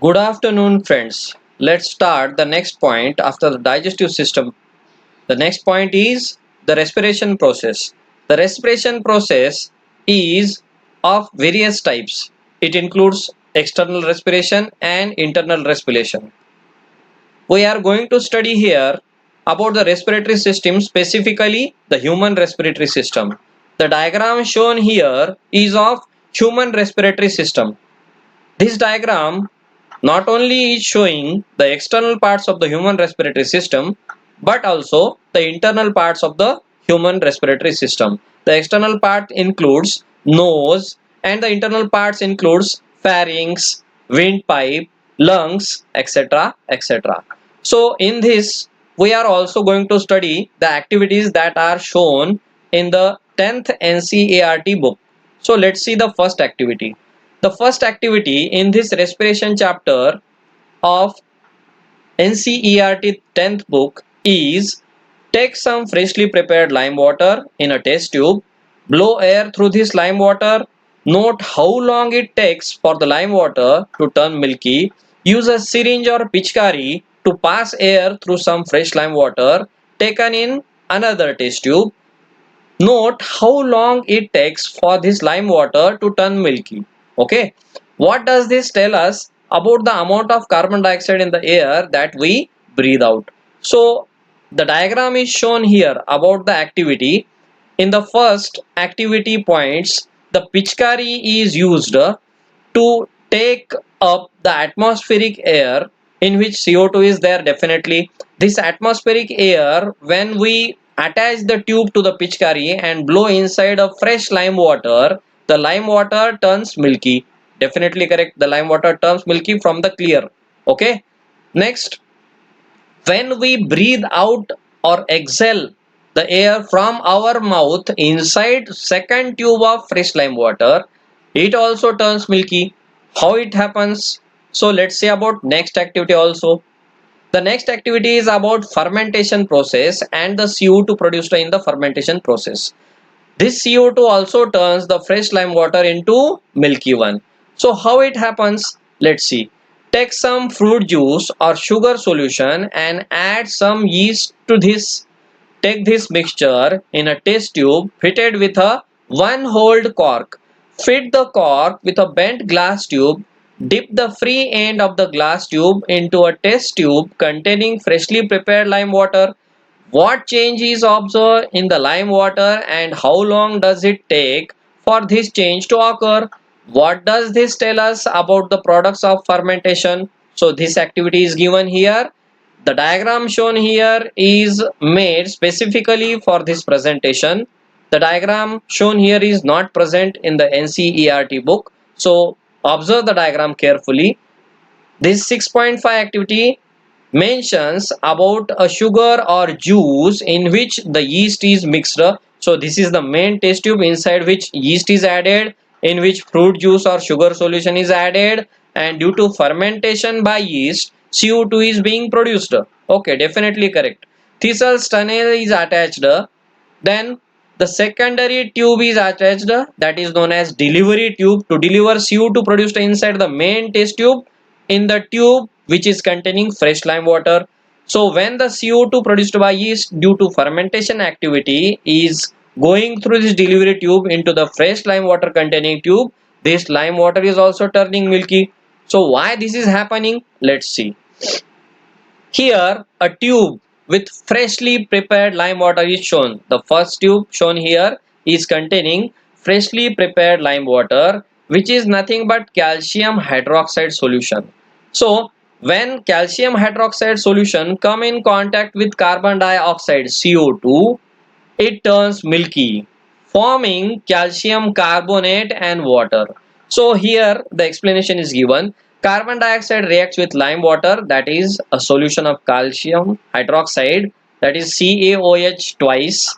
Good afternoon, friends. Let's start the next point after the digestive system. The next point is the respiration process. The respiration process is of various types. It includes external respiration and internal respiration. We are going to study here about the respiratory system, specifically the human respiratory system. The diagram shown here is of human respiratory system. This diagram not only is showing the external parts of the human respiratory system but also the internal parts of the human respiratory system. The external part includes nose and the internal parts includes pharynx, windpipe, lungs, etc. etc. So in this we are also going to study the activities that are shown in the 10th NCERT book. So let's see the first activity. The first activity in this respiration chapter of NCERT 10th book is take some freshly prepared lime water in a test tube, blow air through this lime water, note how long it takes for the lime water to turn milky, use a syringe or pitchkari to pass air through some fresh lime water taken in another test tube. Note how long it takes for this lime water to turn milky. Okay, what does this tell us about the amount of carbon dioxide in the air that we breathe out? So the diagram is shown here about the activity. In the first activity points, the pitchkari is used to take up the atmospheric air in which CO2 is there. Definitely this atmospheric air, when we attach the tube to the pitchkari and blow inside a fresh lime water, the lime water turns milky. Definitely correct, the lime water turns milky from the clear. Okay, next, when we breathe out or exhale the air from our mouth inside second tube of fresh lime water, it also turns milky. How it happens? So let's see about next activity also. The next activity is about fermentation process and the CO2 produced in the fermentation process. This CO2 also turns the fresh lime water into milky one. So how it happens? Let's see. Take some fruit juice or sugar solution and add some yeast to this. Take this mixture in a test tube fitted with a one-holed cork. Fit the cork with a bent glass tube. Dip the free end of the glass tube into a test tube containing freshly prepared lime water. What change is observed in the lime water and how long does it take for this change to occur? What does this tell us about the products of fermentation? So this activity is given here. The diagram shown here is made specifically for this presentation. The diagram shown here is not present in the NCERT book. So observe the diagram carefully. This 6.5 activity mentions about a sugar or juice in which the yeast is mixed. So this is the main test tube inside which yeast is added, in which fruit juice or sugar solution is added, and due to fermentation by yeast, CO2 is being produced. Okay, definitely correct. Thistle's tunnel is attached. Then the secondary tube is attached, that is known as delivery tube, to deliver CO2 produced inside the main test tube in the tube which is containing fresh lime water. So when the CO2 produced by yeast due to fermentation activity is going through this delivery tube into the fresh lime water containing tube, this lime water is also turning milky. So why this is happening? Let's see. Here a tube with freshly prepared lime water is shown. The first tube shown here is containing freshly prepared lime water, which is nothing but calcium hydroxide solution. So when calcium hydroxide solution come in contact with carbon dioxide CO2, it turns milky, forming calcium carbonate and water. So here the explanation is given. Carbon dioxide reacts with lime water, that is a solution of calcium hydroxide, that is CaOH twice,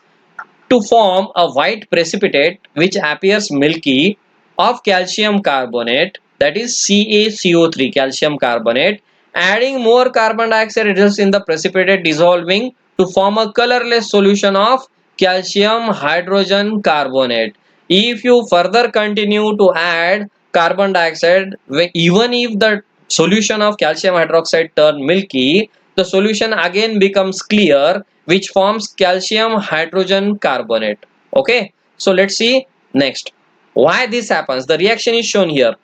to form a white precipitate which appears milky, of calcium carbonate, that is CaCO3, calcium carbonate. Adding more carbon dioxide results in the precipitate dissolving to form a colorless solution of calcium hydrogen carbonate. If you further continue to add carbon dioxide, even if the solution of calcium hydroxide turn milky, the solution again becomes clear, which forms calcium hydrogen carbonate. Okay, so let's see next why this happens. The reaction is shown here.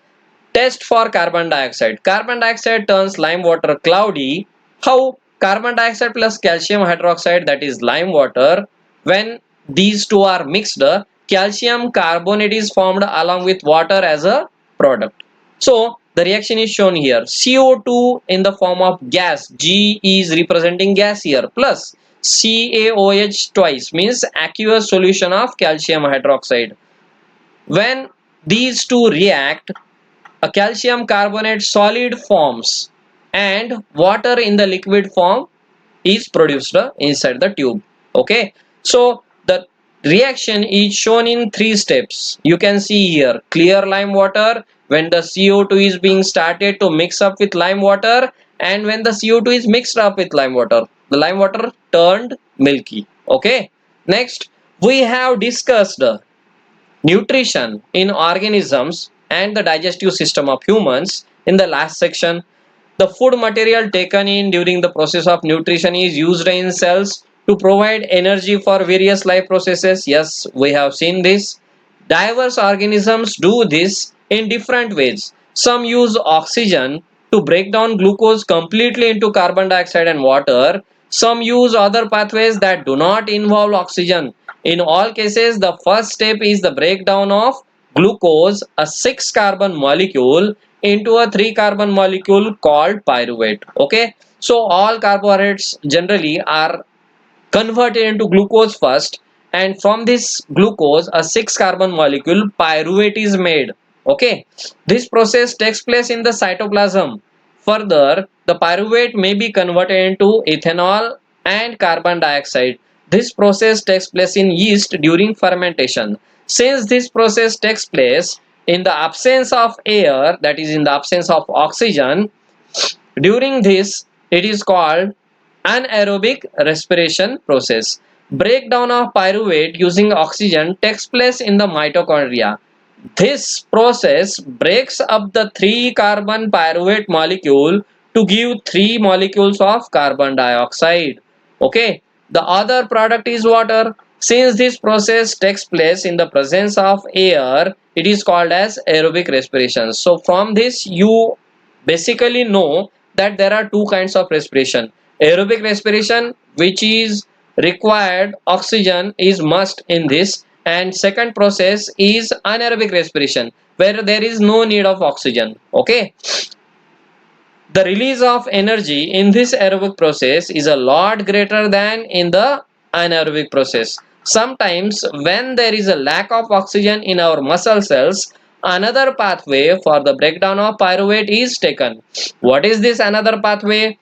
Test for carbon dioxide. Carbon dioxide turns lime water cloudy. How? Carbon dioxide plus calcium hydroxide, that is lime water, when these two are mixed, calcium carbonate is formed along with water as a product. So the reaction is shown here. CO2 in the form of gas, G is representing gas here, plus CaOH twice, means aqueous solution of calcium hydroxide. When these two react, a calcium carbonate solid forms and water in the liquid form is produced inside the tube. Okay, so the reaction is shown in 3 steps. You can see here clear lime water when the CO2 is being started to mix up with lime water, and when the CO2 is mixed up with lime water, the lime water turned milky. Okay, next we have discussed nutrition in organisms and the digestive system of humans in the last section. The food material taken in during the process of nutrition is used in cells to provide energy for various life processes. Yes, we have seen this. Diverse organisms do this in different ways. Some use oxygen to break down glucose completely into carbon dioxide and water. Some use other pathways that do not involve oxygen. In all cases, the first step is the breakdown of glucose, a 6 carbon molecule, into a 3 carbon molecule called pyruvate. Okay, so all carbohydrates generally are converted into glucose first, and from this glucose a 6 carbon molecule pyruvate is made. Okay, this process takes place in the cytoplasm. Further, the pyruvate may be converted into ethanol and carbon dioxide. This process takes place in yeast during fermentation. Since this process takes place in the absence of air, that is in the absence of oxygen, during this it is called anaerobic respiration process. Breakdown of pyruvate using oxygen takes place in the mitochondria. This process breaks up the 3 carbon pyruvate molecule to give 3 molecules of carbon dioxide. Okay, the other product is water. Since this process takes place in the presence of air, it is called as aerobic respiration. So from this you basically know that there are two kinds of respiration. Aerobic respiration, which is required oxygen is must in this, and second process is anaerobic respiration where there is no need of oxygen. Okay, the release of energy in this aerobic process is a lot greater than in the anaerobic process. Sometimes when there is a lack of oxygen in our muscle cells, another pathway for the breakdown of pyruvate is taken. What is this another pathway?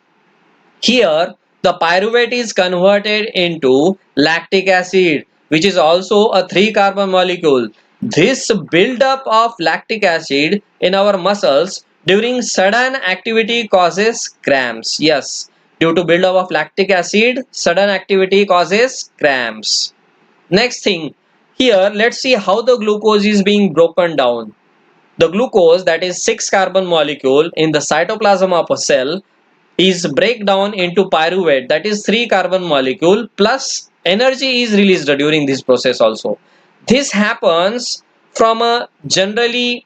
Here, the pyruvate is converted into lactic acid, which is also a 3 carbon molecule. This buildup of lactic acid in our muscles during sudden activity causes cramps. Yes, due to buildup of lactic acid, sudden activity causes cramps. Next thing, here let's see how the glucose is being broken down. The glucose, that is 6 carbon molecule in the cytoplasm of a cell, is break down into pyruvate, that is 3 carbon molecule, plus energy is released during this process also. This happens from a generally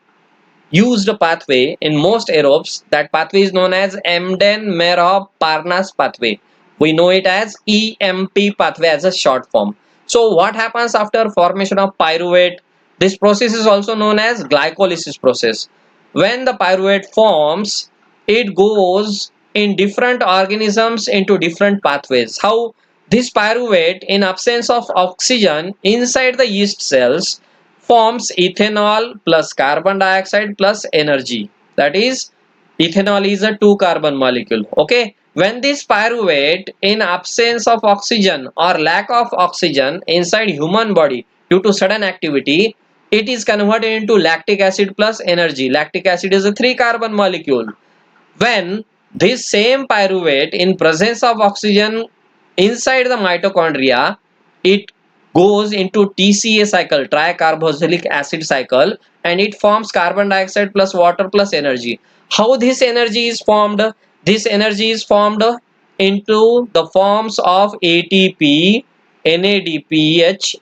used pathway in most aerobes. That pathway is known as Embden-Merhop-Parnas pathway. We know it as EMP pathway as a short form. So what happens after formation of pyruvate? This process is also known as glycolysis process. When the pyruvate forms, it goes in different organisms into different pathways. How? This pyruvate, in absence of oxygen inside the yeast cells, forms ethanol plus carbon dioxide plus energy. That is, ethanol is a 2 carbon molecule. Okay, when this pyruvate, in absence of oxygen or lack of oxygen inside human body due to sudden activity, it is converted into lactic acid plus energy. Lactic acid is a 3 carbon molecule. When this same pyruvate, in presence of oxygen inside the mitochondria, it goes into TCA cycle, tricarboxylic acid cycle, and it forms carbon dioxide plus water plus energy. How this energy is formed? This energy is formed into the forms of ATP, NADPH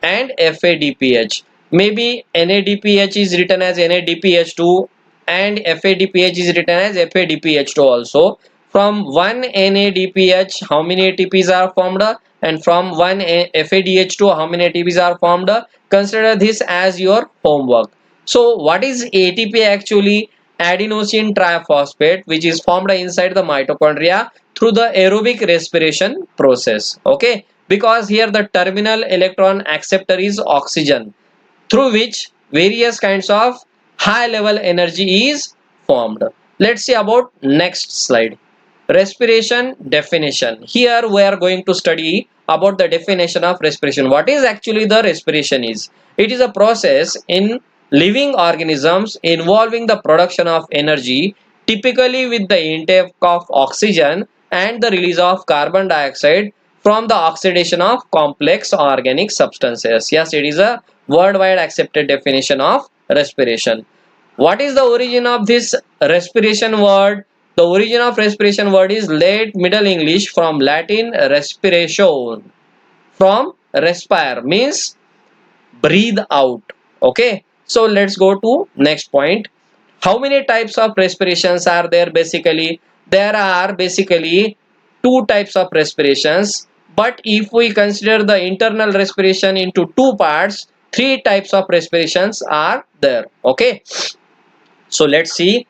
and FADPH. Maybe NADPH is written as NADPH2 and FADPH is written as FADPH2 also. From one NADPH, how many ATPs are formed? And from one FADH2, how many ATPs are formed? Consider this as your homework. So what is ATP actually? Adenosine triphosphate, which is formed inside the mitochondria through the aerobic respiration process. Okay, because here the terminal electron acceptor is oxygen, through which various kinds of high level energy is formed. Let's see about next slide. Respiration definition. Here we are going to study about the definition of respiration. What is actually the respiration is? It is a process in living organisms involving the production of energy, typically with the intake of oxygen and the release of carbon dioxide from the oxidation of complex organic substances. Yes, it is a worldwide accepted definition of respiration. What is the origin of this respiration word? The origin of respiration word is late Middle English from Latin respiration. From respire means breathe out. Okay, so let's go to next point. How many types of respirations are there? Basically there are basically two types of respirations, but if we consider the internal respiration into two parts, three types of respirations are there. Okay, so let's see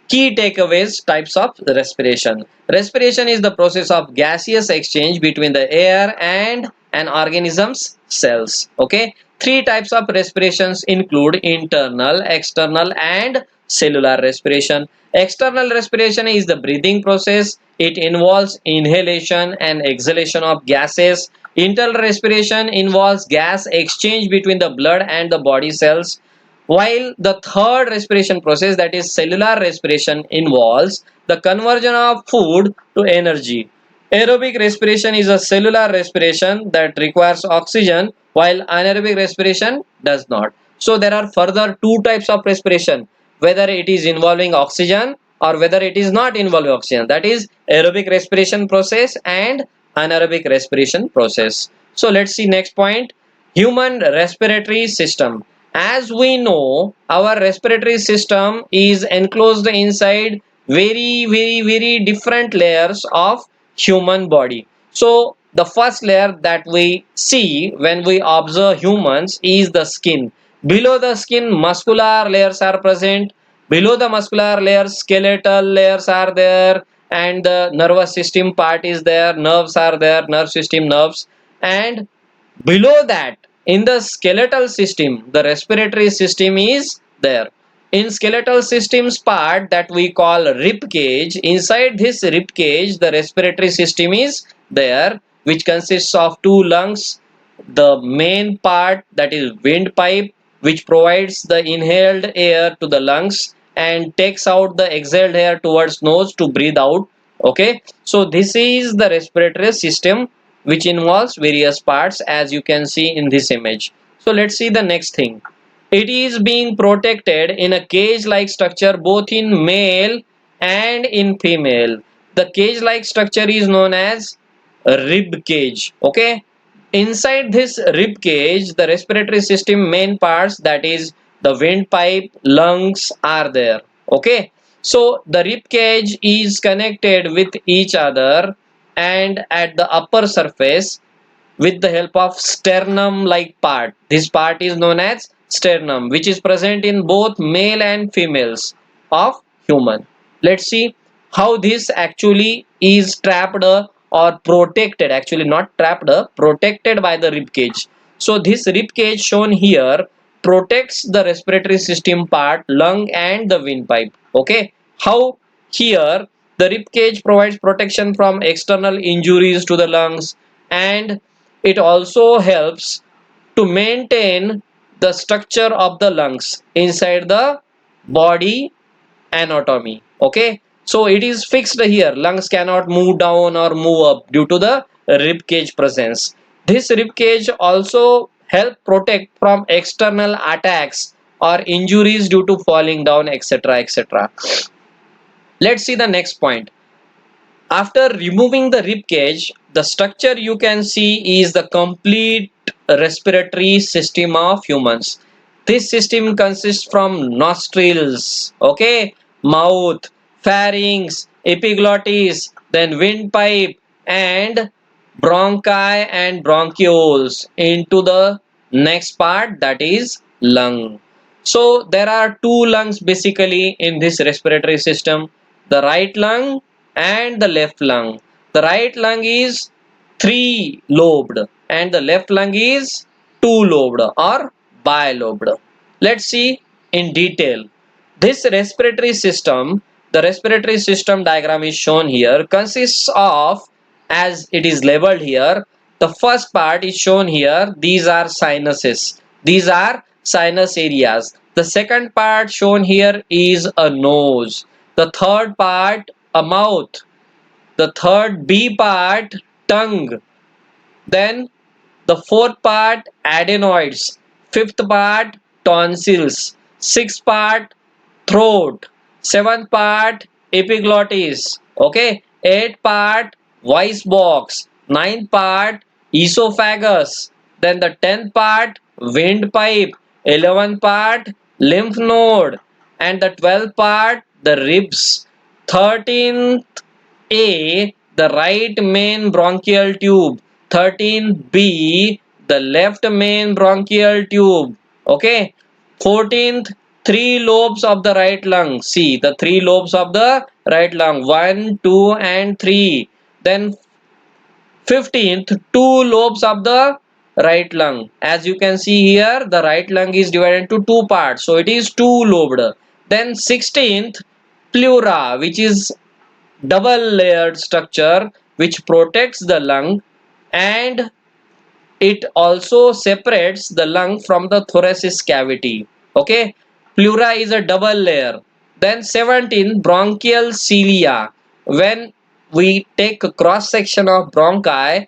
key takeaways. Types of respiration. Respiration is the process of gaseous exchange between the air and an organism's cells. Okay, three types of respirations include internal, external and cellular respiration. External respiration is the breathing process. It involves inhalation and exhalation of gases. Internal respiration involves gas exchange between the blood and the body cells, while the third respiration process, that is cellular respiration, involves the conversion of food to energy. Aerobic respiration is a cellular respiration that requires oxygen, while anaerobic respiration does not. So there are further two types of respiration, whether it is involving oxygen or whether it is not involving oxygen. That is aerobic respiration process and anaerobic respiration process. So let's see next point. Human respiratory system. As we know, our respiratory system is enclosed inside very different layers of human body. So the first layer that we see when we observe humans is the skin. Below the skin muscular layers are present. Below the muscular layers skeletal layers are there, and the nervous system part is there, nerves are there, nerve system, nerves. And below that, in the skeletal system, the respiratory system is there. In skeletal systems part that we call rib cage, inside this rib cage, the respiratory system is there, which consists of two lungs, the main part that is windpipe, which provides the inhaled air to the lungs and takes out the exhaled air towards nose to breathe out. Okay, so this is the respiratory system, which involves various parts as you can see in this image. So let's see the next thing. It is being protected in a cage like structure both in male and in female. The cage like structure is known as rib cage. Okay, inside this rib cage the respiratory system main parts, that is the windpipe, lungs are there. Okay, so the rib cage is connected with each other, and at the upper surface with the help of sternum like part. This part is known as sternum, which is present in both male and females of human. Let's see how this actually is trapped or protected, actually not trapped, protected by the rib cage. So this rib cage shown here protects the respiratory system part, lung and the windpipe. Okay, how? Here the rib cage provides protection from external injuries to the lungs, and it also helps to maintain the structure of the lungs inside the body anatomy. Okay, so it is fixed here, lungs cannot move down or move up due to the rib cage presence. This rib cage also help protect from external attacks or injuries due to falling down, etc, etc. Let's see the next point. After removing the rib cage, the structure you can see is the complete respiratory system of humans. This system consists from nostrils, okay, mouth, pharynx, epiglottis, then windpipe, and bronchi and bronchioles into the next part, that is lung. So there are two lungs basically in this respiratory system, the right lung and the left lung. The right lung is three lobed and the left lung is two lobed or bilobed. Let's see in detail. This respiratory system, the respiratory system diagram is shown here, consists of, as it is labeled here, the first part is shown here, these are sinuses, these are sinus areas. The second part shown here is a nose, the third part a mouth, the third B part tongue, then the fourth part adenoids, fifth part tonsils, sixth part throat, seventh part epiglottis, okay, eighth part voice box, ninth part esophagus, then the 10th part windpipe, 11th part lymph node, and the 12th part the ribs, 13th A, the right main bronchial tube, 13B, the left main bronchial tube, okay, 14th, three lobes of the right lung. See the three lobes of the right lung, 1, 2 and 3. Then 15th, two lobes of the right lung. As you can see here, the right lung is divided into two parts, so it is two lobed. Then 16th, pleura, which is double layered structure which protects the lung, and it also separates the lung from the thoracic cavity. Okay, pleura is a double layer. Then 17, bronchial cilia. When we take a cross section of bronchi,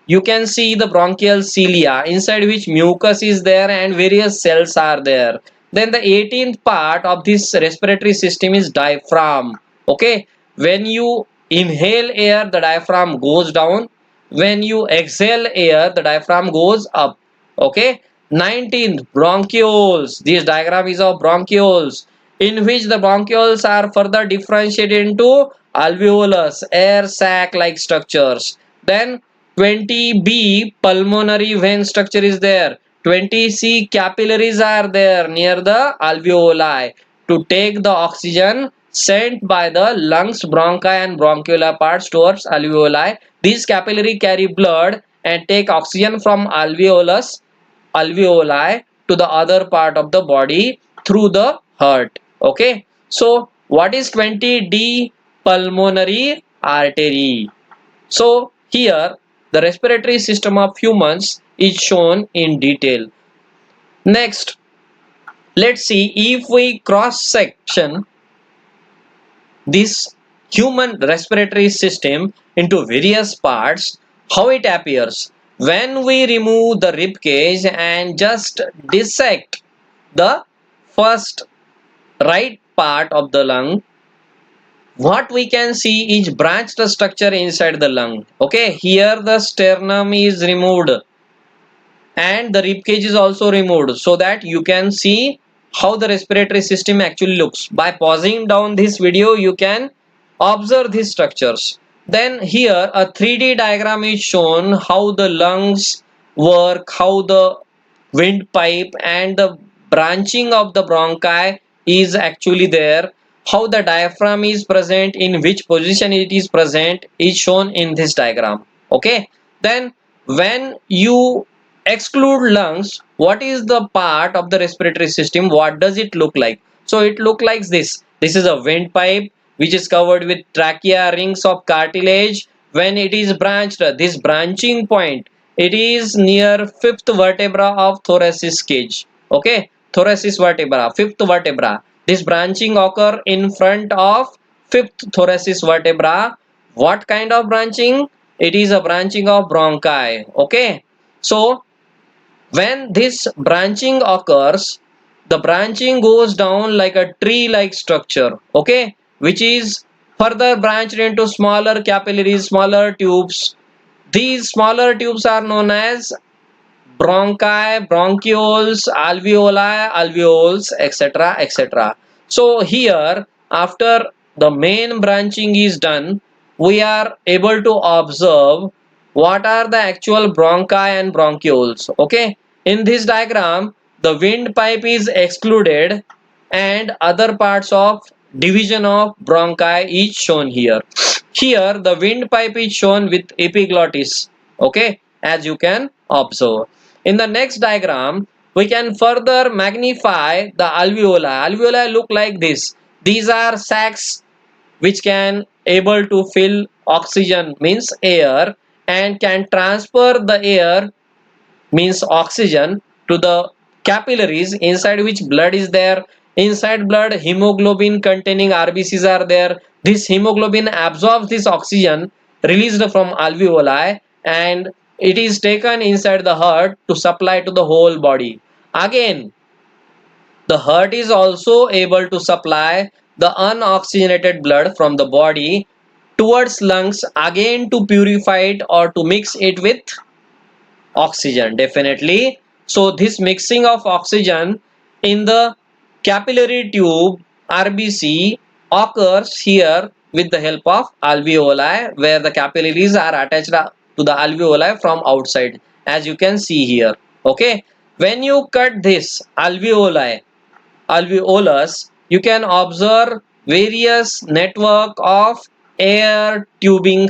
you can see the bronchial cilia inside which mucus is there and various cells are there. Then the 18th part of this respiratory system is diaphragm. Okay, when you inhale air, the diaphragm goes down. When you exhale air, the diaphragm goes up. Okay, 19th, bronchioles. This diagram is of bronchioles, in which the bronchioles are further differentiated into alveolus, air sac like structures. Then 20B, pulmonary vein structure is there. 20C, capillaries are there near the alveoli to take the oxygen sent by the lungs, bronchi and bronchiolar parts towards alveoli. These capillary carry blood and take oxygen from alveoli to the other part of the body through the heart. Okay, so what is 20D? Pulmonary artery. So here the respiratory system of humans is shown in detail. Next, let's see if we cross section this human respiratory system into various parts, how it appears. When we remove the rib cage and just dissect the first right part of the lung, what we can see is branched structure inside the lung. Okay, here the sternum is removed and the rib cage is also removed, so that you can see how the respiratory system actually looks. By pausing down this video, you can observe these structures. Then here a 3D diagram is shown, how the lungs work, how the windpipe and the branching of the bronchi is actually there, how the diaphragm is present, in which position it is present is shown in this diagram. Okay, then when you exclude lungs, what is the part of the respiratory system, what does it look like? So it look like this is a windpipe which is covered with trachea, rings of cartilage. When it is branched, this branching point, it is near fifth vertebra of thoracic cage. Okay, thoracic vertebra, fifth vertebra. This branching occur in front of fifth thoracic vertebra. What kind of branching? It is a branching of bronchi. Okay, so when this branching occurs, the branching goes down like a tree like structure, okay, which is further branched into smaller capillaries, smaller tubes. These smaller tubes are known as bronchi, bronchioles, alveoli, alveoles, etc. etc. So here, after the main branching is done, we are able to observe what are the actual bronchi and bronchioles. Okay, in this diagram, the windpipe is excluded and other parts of division of bronchi is shown here. Here, the windpipe is shown with epiglottis. Okay, as you can observe. In the next diagram, we can further magnify the alveoli. Alveoli look like this. These are sacs which can able to fill oxygen, means air, and can transfer the air, means oxygen, to the capillaries inside which blood is there. Inside blood, hemoglobin containing RBCs are there. This hemoglobin absorbs this oxygen released from alveoli, and it is taken inside the heart to supply to the whole body. Again, the heart is also able to supply the unoxygenated blood from the body towards lungs, again to purify it or to mix it with oxygen, definitely. So this mixing of oxygen in the capillary tube RBC occurs here with the help of alveoli, where the capillaries are attached to the alveoli from outside, as you can see here. Okay, when you cut this alveolus, you can observe various network of air tubing